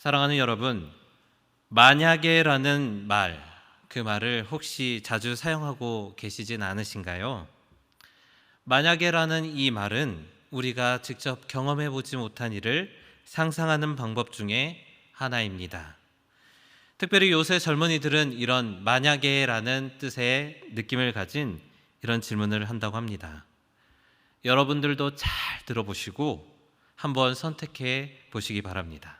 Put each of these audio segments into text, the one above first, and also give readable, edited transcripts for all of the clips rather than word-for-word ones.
사랑하는 여러분, 만약에라는 말, 그 말을 혹시 자주 사용하고 계시진 않으신가요? 만약에라는 이 말은 우리가 직접 경험해 보지 못한 일을 상상하는 방법 중에 하나입니다. 특별히 요새 젊은이들은 이런 만약에라는 뜻의 느낌을 가진 이런 질문을 한다고 합니다. 여러분들도 잘 들어보시고 한번 선택해 보시기 바랍니다.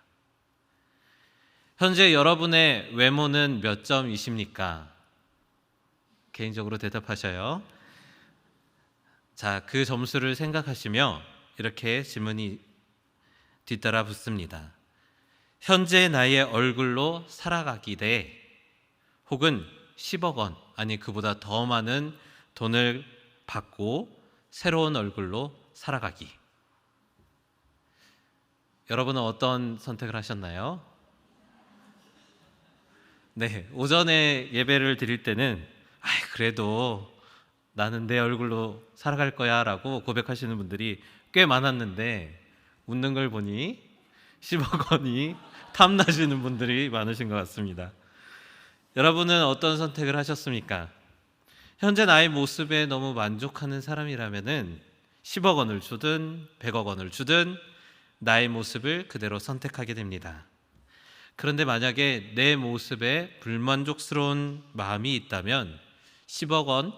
현재 여러분의 외모는 몇 점이십니까? 개인적으로 대답하셔요. 자, 그 점수를 생각하시며 이렇게 질문이 뒤따라 붙습니다. 현재 나의 얼굴로 살아가기 대 혹은 10억 원, 아니 그보다 더 많은 돈을 받고 새로운 얼굴로 살아가기. 여러분은 어떤 선택을 하셨나요? 네, 오전에 예배를 드릴 때는 그래도 나는 내 얼굴로 살아갈 거야 라고 고백하시는 분들이 꽤 많았는데 웃는 걸 보니 10억 원이 탐나시는 분들이 많으신 것 같습니다. 여러분은 어떤 선택을 하셨습니까? 현재 나의 모습에 너무 만족하는 사람이라면은 10억 원을 주든 100억 원을 주든 나의 모습을 그대로 선택하게 됩니다. 그런데 만약에 내 모습에 불만족스러운 마음이 있다면 10억 원,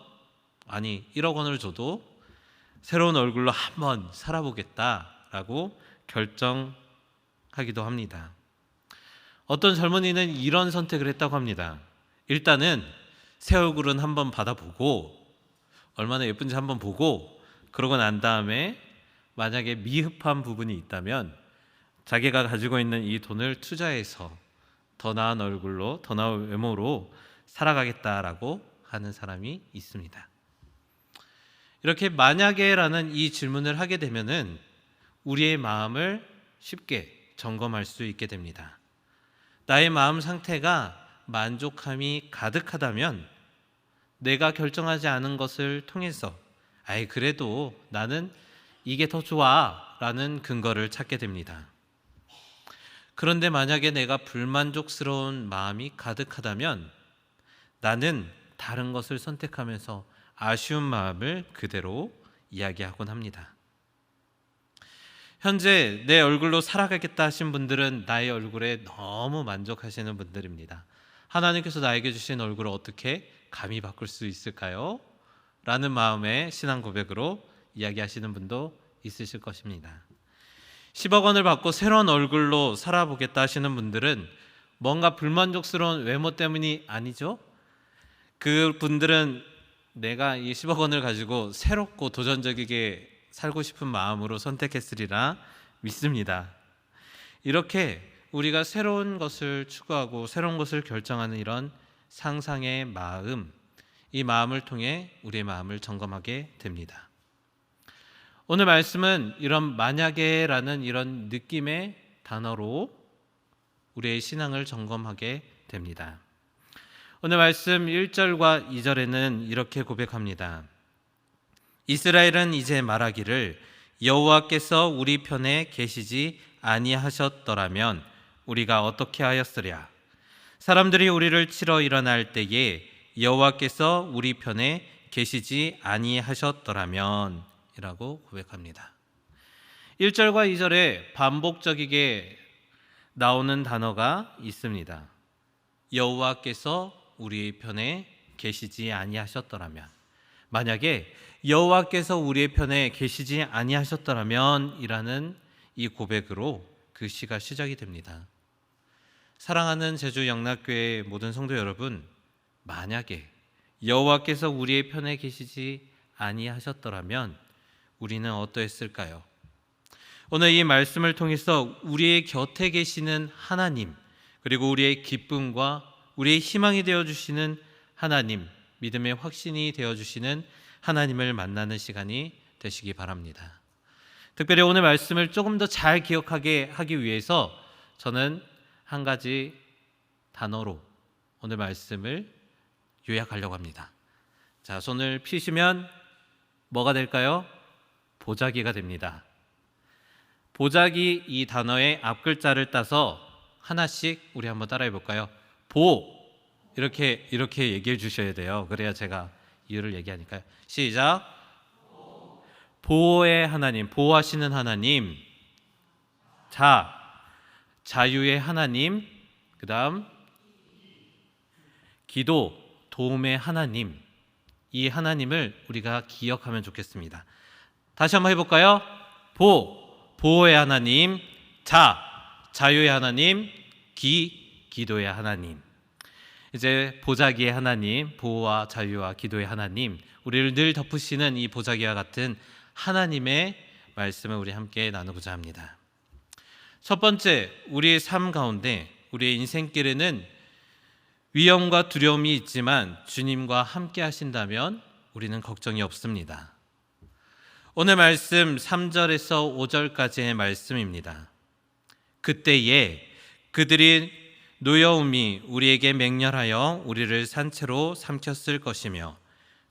아니 1억 원을 줘도 새로운 얼굴로 한번 살아보겠다라고 결정하기도 합니다. 어떤 젊은이는 이런 선택을 했다고 합니다. 일단은 새 얼굴은 한번 받아보고 얼마나 예쁜지 한번 보고 그러고 난 다음에 만약에 미흡한 부분이 있다면 자기가 가지고 있는 이 돈을 투자해서 더 나은 얼굴로, 더 나은 외모로 살아가겠다라고 하는 사람이 있습니다. 이렇게 만약에라는 이 질문을 하게 되면은 우리의 마음을 쉽게 점검할 수 있게 됩니다. 나의 마음 상태가 만족함이 가득하다면 내가 결정하지 않은 것을 통해서 그래도 나는 이게 더 좋아 라는 근거를 찾게 됩니다. 그런데 만약에 내가 불만족스러운 마음이 가득하다면 나는 다른 것을 선택하면서 아쉬운 마음을 그대로 이야기하곤 합니다. 현재 내 얼굴로 살아가겠다 하신 분들은 나의 얼굴에 너무 만족하시는 분들입니다. 하나님께서 나에게 주신 얼굴을 어떻게 감히 바꿀 수 있을까요? 라는 마음의 신앙 고백으로 이야기하시는 분도 있으실 것입니다. 10억 원을 받고 새로운 얼굴로 살아보겠다 하시는 분들은 뭔가 불만족스러운 외모 때문이 아니죠. 그 분들은 내가 이 10억 원을 가지고 새롭고 도전적이게 살고 싶은 마음으로 선택했으리라 믿습니다. 이렇게 우리가 새로운 것을 추구하고 새로운 것을 결정하는 이런 상상의 마음, 이 마음을 통해 우리의 마음을 점검하게 됩니다. 오늘 말씀은 이런 만약에라는 이런 느낌의 단어로 우리의 신앙을 점검하게 됩니다. 오늘 말씀 1절과 2절에는 이렇게 고백합니다. 이스라엘은 이제 말하기를 여호와께서 우리 편에 계시지 아니하셨더라면 우리가 어떻게 하였으랴. 사람들이 우리를 치러 일어날 때에 여호와께서 우리 편에 계시지 아니하셨더라면 이라고 고백합니다. 1절과 2절에 반복적이게 나오는 단어가 있습니다. 여호와께서 우리 편에 계시지 아니하셨더라면, 만약에 여호와께서 우리의 편에 계시지 아니하셨더라면 이라는 이 고백으로 그 시가 시작이 됩니다. 사랑하는 제주 영락교회 모든 성도 여러분, 만약에 여호와께서 우리의 편에 계시지 아니하셨더라면 우리는 어떠했을까요? 오늘 이 말씀을 통해서 우리의 곁에 계시는 하나님, 그리고 우리의 기쁨과 우리의 희망이 되어주시는 하나님, 믿음의 확신이 되어주시는 하나님을 만나는 시간이 되시기 바랍니다. 특별히 오늘 말씀을 조금 더 잘 기억하게 하기 위해서 저는 한 가지 단어로 오늘 말씀을 요약하려고 합니다. 자, 손을 펴시면 뭐가 될까요? 보자기가 됩니다. 보자기 이 단어의 앞글자를 따서 하나씩 우리 한번 따라해 볼까요? 보. 이렇게 얘기해 주셔야 돼요. 그래야 제가 이유를 얘기하니까요. 시작. 보호의 하나님, 보호하시는 하나님. 자유의 하나님. 그다음 기도, 도움의 하나님. 이 하나님을 우리가 기억하면 좋겠습니다. 다시 한번 해볼까요? 보호의 하나님. 자유의 하나님. 기도의 하나님. 이제 보자기의 하나님, 보호와 자유와 기도의 하나님, 우리를 늘 덮으시는 이 보자기와 같은 하나님의 말씀을 우리 함께 나누고자 합니다. 첫 번째, 우리의 삶 가운데, 우리의 인생길에는 위험과 두려움이 있지만 주님과 함께 하신다면 우리는 걱정이 없습니다. 오늘 말씀 3절에서 5절까지의 말씀입니다. 그때에 그들이 노여움이 우리에게 맹렬하여 우리를 산채로 삼켰을 것이며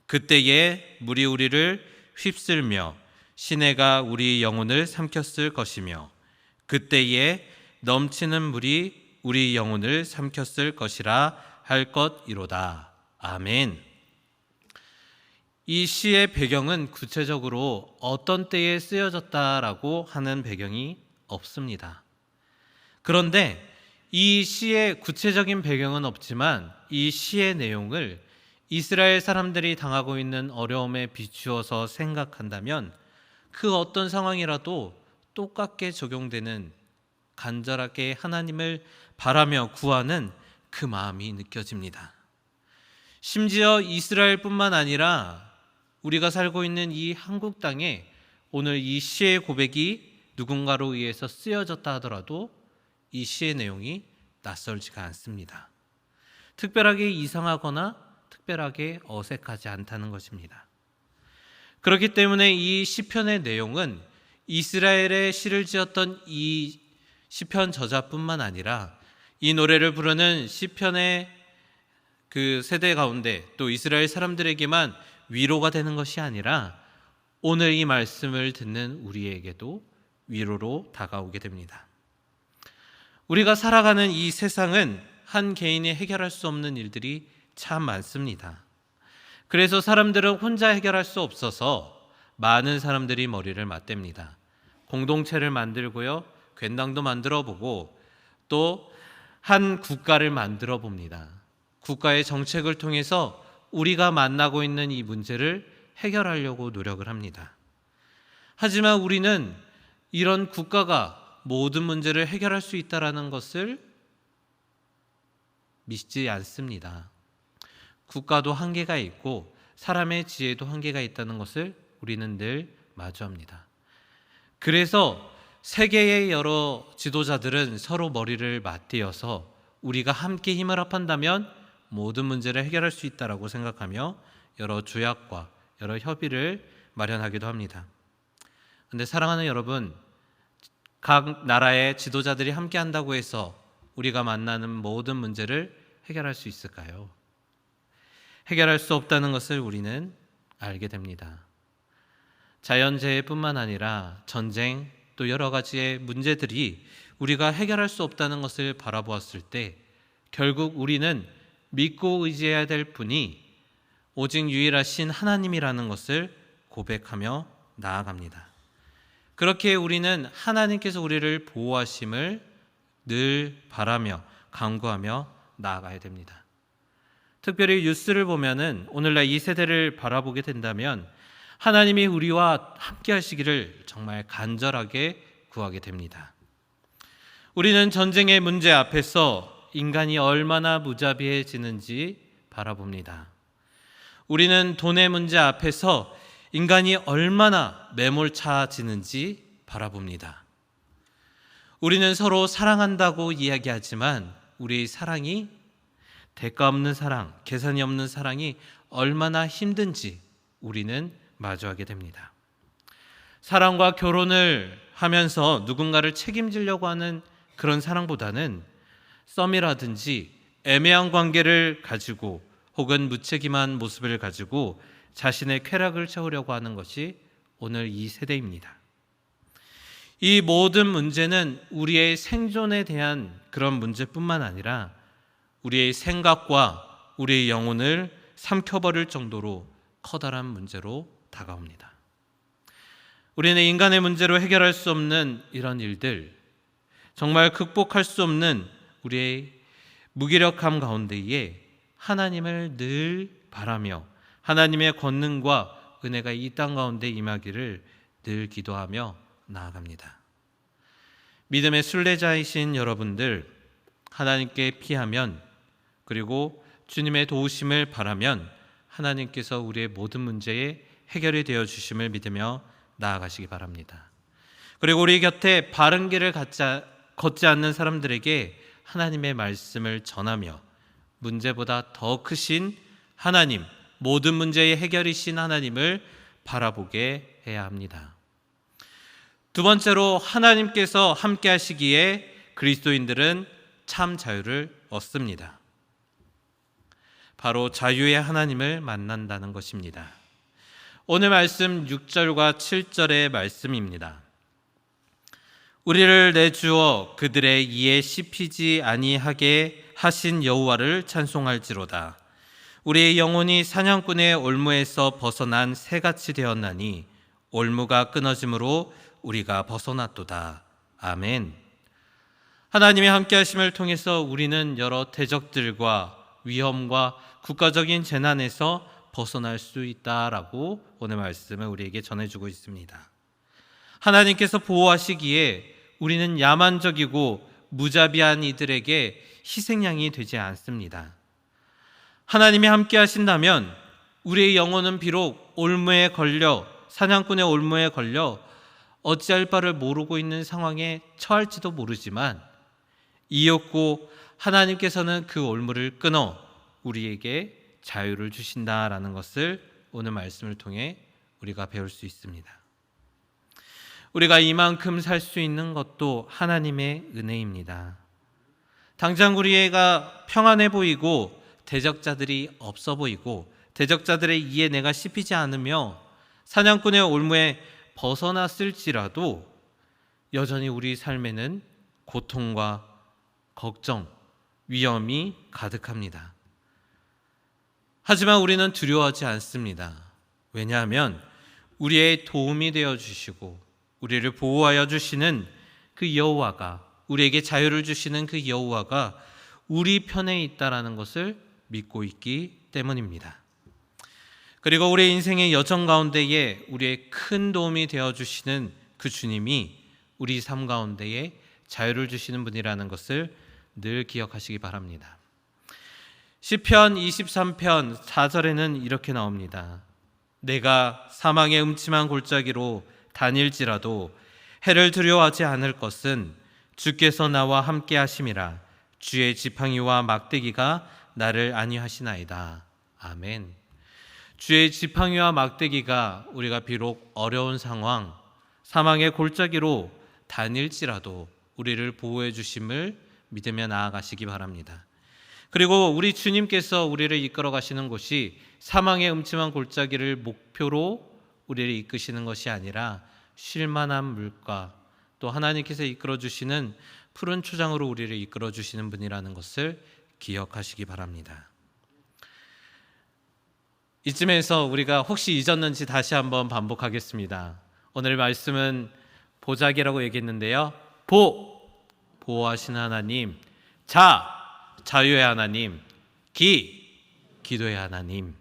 그때에 물이 우리를 휩쓸며 시내가 우리 영혼을 삼켰을 것이며 그때에 넘치는 물이 우리 영혼을 삼켰을 것이라 할 것이로다. 아멘. 이 시의 배경은 구체적으로 어떤 때에 쓰여졌다라고 하는 배경이 없습니다. 그런데 이 시의 구체적인 배경은 없지만 이 시의 내용을 이스라엘 사람들이 당하고 있는 어려움에 비추어서 생각한다면 그 어떤 상황이라도 똑같게 적용되는, 간절하게 하나님을 바라며 구하는 그 마음이 느껴집니다. 심지어 이스라엘뿐만 아니라 우리가 살고 있는 이 한국 땅에 오늘 이 시의 고백이 누군가로 의해서 쓰여졌다 하더라도 이 시의 내용이 낯설지가 않습니다. 특별하게 이상하거나 특별하게 어색하지 않다는 것입니다. 그렇기 때문에 이 시편의 내용은 이스라엘의 시를 지었던 이 시편 저자뿐만 아니라 이 노래를 부르는 시편의 그 세대 가운데 또 이스라엘 사람들에게만 위로가 되는 것이 아니라 오늘 이 말씀을 듣는 우리에게도 위로로 다가오게 됩니다. 우리가 살아가는 이 세상은 한 개인이 해결할 수 없는 일들이 참 많습니다. 그래서 사람들은 혼자 해결할 수 없어서 많은 사람들이 머리를 맞댑니다. 공동체를 만들고요, 괜당도 만들어 보고 또 한 국가를 만들어 봅니다. 국가의 정책을 통해서 우리가 만나고 있는 이 문제를 해결하려고 노력을 합니다. 하지만 우리는 이런 국가가 모든 문제를 해결할 수 있다는 것을 믿지 않습니다. 국가도 한계가 있고 사람의 지혜도 한계가 있다는 것을 우리는 늘 마주합니다. 그래서 세계의 여러 지도자들은 서로 머리를 맞대어서 우리가 함께 힘을 합한다면 모든 문제를 해결할 수 있다고 생각하며 여러 조약과 여러 협의를 마련하기도 합니다. 그런데 사랑하는 여러분, 각 나라의 지도자들이 함께 한다고 해서 우리가 만나는 모든 문제를 해결할 수 있을까요? 해결할 수 없다는 것을 우리는 알게 됩니다. 자연재해뿐만 아니라 전쟁 또 여러 가지의 문제들이 우리가 해결할 수 없다는 것을 바라보았을 때 결국 우리는 믿고 의지해야 될 분이 오직 유일하신 하나님이라는 것을 고백하며 나아갑니다. 그렇게 우리는 하나님께서 우리를 보호하심을 늘 바라며 간구하며 나아가야 됩니다. 특별히 뉴스를 보면은 오늘날 이 세대를 바라보게 된다면 하나님이 우리와 함께 하시기를 정말 간절하게 구하게 됩니다. 우리는 전쟁의 문제 앞에서 인간이 얼마나 무자비해지는지 바라봅니다. 우리는 돈의 문제 앞에서 인간이 얼마나 매몰차지는지 바라봅니다. 우리는 서로 사랑한다고 이야기하지만 우리의 사랑이 대가 없는 사랑, 계산이 없는 사랑이 얼마나 힘든지 우리는 마주하게 됩니다. 사랑과 결혼을 하면서 누군가를 책임지려고 하는 그런 사랑보다는 썸이라든지 애매한 관계를 가지고 혹은 무책임한 모습을 가지고 자신의 쾌락을 채우려고 하는 것이 오늘 이 세대입니다. 이 모든 문제는 우리의 생존에 대한 그런 문제뿐만 아니라 우리의 생각과 우리의 영혼을 삼켜버릴 정도로 커다란 문제로 다가옵니다. 우리는 인간의 문제로 해결할 수 없는 이런 일들, 정말 극복할 수 없는 우리의 무기력함 가운데에 하나님을 늘 바라며 하나님의 권능과 은혜가 이 땅 가운데 임하기를 늘 기도하며 나아갑니다. 믿음의 순례자이신 여러분들, 하나님께 피하면, 그리고 주님의 도우심을 바라면 하나님께서 우리의 모든 문제에 해결이 되어 주심을 믿으며 나아가시기 바랍니다. 그리고 우리 곁에 바른 길을 걷지 않는 사람들에게 하나님의 말씀을 전하며 문제보다 더 크신 하나님, 모든 문제의 해결이신 하나님을 바라보게 해야 합니다. 두 번째로, 하나님께서 함께 하시기에 그리스도인들은 참 자유를 얻습니다. 바로 자유의 하나님을 만난다는 것입니다. 오늘 말씀 6절과 7절의 말씀입니다. 우리를 내주어 그들의 이에 씹히지 아니하게 하신 여호와를 찬송할지로다. 우리의 영혼이 사냥꾼의 올무에서 벗어난 새같이 되었나니 올무가 끊어짐으로 우리가 벗어났도다. 아멘. 하나님의 함께 하심을 통해서 우리는 여러 대적들과 위험과 국가적인 재난에서 벗어날 수 있다라고 오늘 말씀을 우리에게 전해주고 있습니다. 하나님께서 보호하시기에 우리는 야만적이고 무자비한 이들에게 희생양이 되지 않습니다. 하나님이 함께 하신다면 우리의 영혼은 비록 올무에 걸려, 사냥꾼의 올무에 걸려 어찌할 바를 모르고 있는 상황에 처할지도 모르지만 이윽고 하나님께서는 그 올무를 끊어 우리에게 자유를 주신다라는 것을 오늘 말씀을 통해 우리가 배울 수 있습니다. 우리가 이만큼 살 수 있는 것도 하나님의 은혜입니다. 당장 우리가 평안해 보이고 대적자들이 없어 보이고 대적자들의 이에 내가 씹히지 않으며 사냥꾼의 올무에 벗어났을지라도 여전히 우리 삶에는 고통과 걱정, 위험이 가득합니다. 하지만 우리는 두려워하지 않습니다. 왜냐하면 우리의 도움이 되어 주시고 우리를 보호하여 주시는 그 여호와가, 우리에게 자유를 주시는 그 여호와가 우리 편에 있다라는 것을 믿고 있기 때문입니다. 그리고 우리 인생의 여정 가운데에 우리의 큰 도움이 되어 주시는 그 주님이 우리 삶 가운데에 자유를 주시는 분이라는 것을 늘 기억하시기 바랍니다. 시편 23편 4절에는 이렇게 나옵니다. 내가 사망의 음침한 골짜기로 다닐지라도 해를 두려워하지 않을 것은 주께서 나와 함께 하심이라. 주의 지팡이와 막대기가 나를 안위하시나이다. 아멘. 주의 지팡이와 막대기가 우리가 비록 어려운 상황, 사망의 골짜기로 다닐지라도 우리를 보호해 주심을 믿으며 나아가시기 바랍니다. 그리고 우리 주님께서 우리를 이끌어 가시는 곳이 사망의 음침한 골짜기를 목표로 우리를 이끄시는 것이 아니라 쉴만한 물가, 또 하나님께서 이끌어 주시는 푸른 초장으로 우리를 이끌어 주시는 분이라는 것을 기억하시기 바랍니다. 이쯤에서 우리가 혹시 잊었는지 다시 한번 반복하겠습니다. 오늘 말씀은 보자기라고 얘기했는데요. 보호하시는 하나님, 자유의 하나님, 기도의 하나님.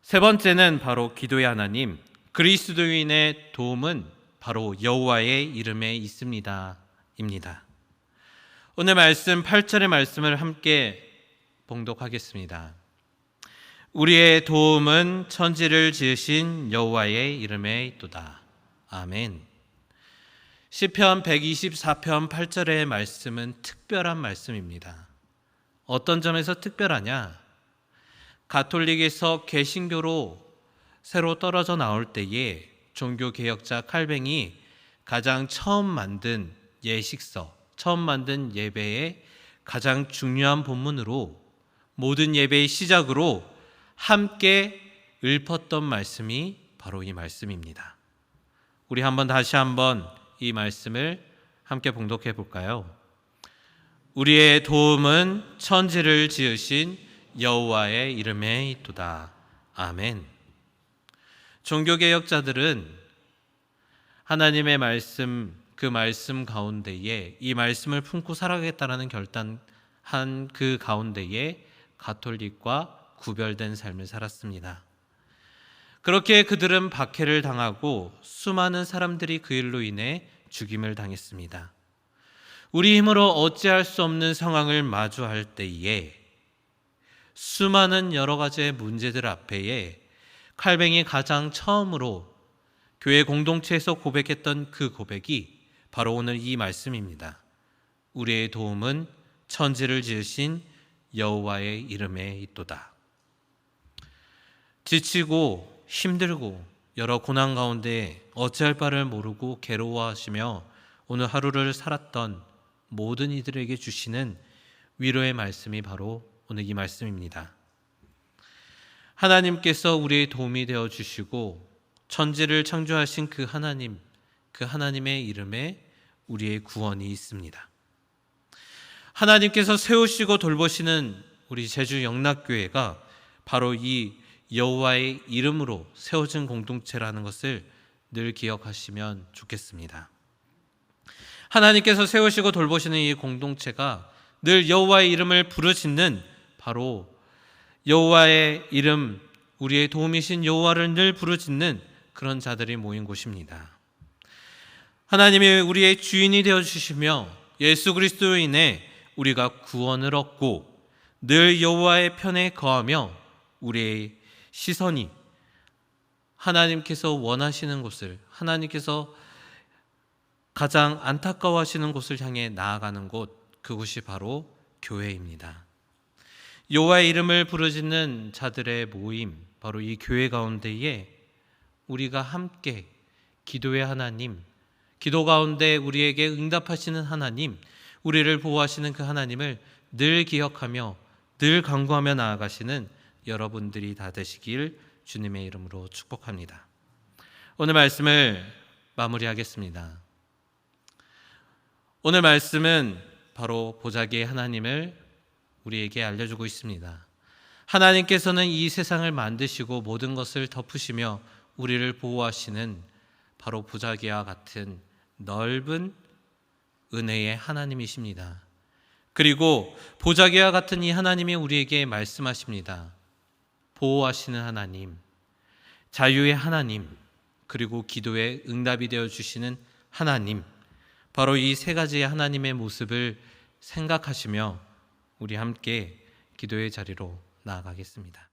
세 번째는 바로 기도의 하나님, 그리스도인의 도움은 바로 여호와의 이름에 있습니다. 입니다. 오늘 말씀 8절의 말씀을 함께 봉독하겠습니다. 우리의 도움은 천지를 지으신 여호와의 이름에 있도다. 아멘. 시편 124편 8절의 말씀은 특별한 말씀입니다. 어떤 점에서 특별하냐? 가톨릭에서 개신교로 새로 떨어져 나올 때에 종교개혁자 칼뱅이 가장 처음 만든 예식서, 처음 만든 예배의 가장 중요한 본문으로 모든 예배의 시작으로 함께 읊었던 말씀이 바로 이 말씀입니다. 우리 다시 한번 이 말씀을 함께 봉독해 볼까요? 우리의 도움은 천지를 지으신 여호와의 이름에 있도다. 아멘. 종교개혁자들은 하나님의 말씀, 그 말씀 가운데에 이 말씀을 품고 살아가겠다라는 결단한 그 가운데에 가톨릭과 구별된 삶을 살았습니다. 그렇게 그들은 박해를 당하고 수많은 사람들이 그 일로 인해 죽임을 당했습니다. 우리 힘으로 어찌할 수 없는 상황을 마주할 때에 수많은 여러 가지의 문제들 앞에 칼뱅이 가장 처음으로 교회 공동체에서 고백했던 그 고백이 바로 오늘 이 말씀입니다. 우리의 도움은 천지를 지으신 여호와의 이름에 있도다. 지치고 힘들고 여러 고난 가운데 어찌할 바를 모르고 괴로워하시며 오늘 하루를 살았던 모든 이들에게 주시는 위로의 말씀이 바로 오늘 이 말씀입니다. 하나님께서 우리의 도움이 되어 주시고 천지를 창조하신 그 하나님, 그 하나님의 이름에 우리의 구원이 있습니다. 하나님께서 세우시고 돌보시는 우리 제주 영락교회가 바로 이 여호와의 이름으로 세워진 공동체라는 것을 늘 기억하시면 좋겠습니다. 하나님께서 세우시고 돌보시는 이 공동체가 늘 여호와의 이름을 부르짖는 바로 여호와의 이름, 우리의 도움이신 여호와를 늘 부르짖는 그런 자들이 모인 곳입니다. 하나님이 우리의 주인이 되어주시며 예수 그리스도로 인해 우리가 구원을 얻고 늘 여호와의 편에 거하며 우리의 시선이 하나님께서 원하시는 곳을, 하나님께서 가장 안타까워하시는 곳을 향해 나아가는 곳, 그곳이 바로 교회입니다. 여호와의 이름을 부르짖는 자들의 모임, 바로 이 교회 가운데에 우리가 함께 기도의 하나님, 기도 가운데 우리에게 응답하시는 하나님, 우리를 보호하시는 그 하나님을 늘 기억하며 늘 간구하며 나아가시는 여러분들이 다 되시길 주님의 이름으로 축복합니다. 오늘 말씀을 마무리하겠습니다. 오늘 말씀은 바로 보자기의 하나님을 우리에게 알려주고 있습니다. 하나님께서는 이 세상을 만드시고 모든 것을 덮으시며 우리를 보호하시는 바로 보자기와 같은 넓은 은혜의 하나님이십니다. 그리고 보자기와 같은 이 하나님이 우리에게 말씀하십니다. 보호하시는 하나님, 자유의 하나님, 그리고 기도의 응답이 되어 주시는 하나님, 바로 이 세 가지의 하나님의 모습을 생각하시며 우리 함께 기도의 자리로 나아가겠습니다.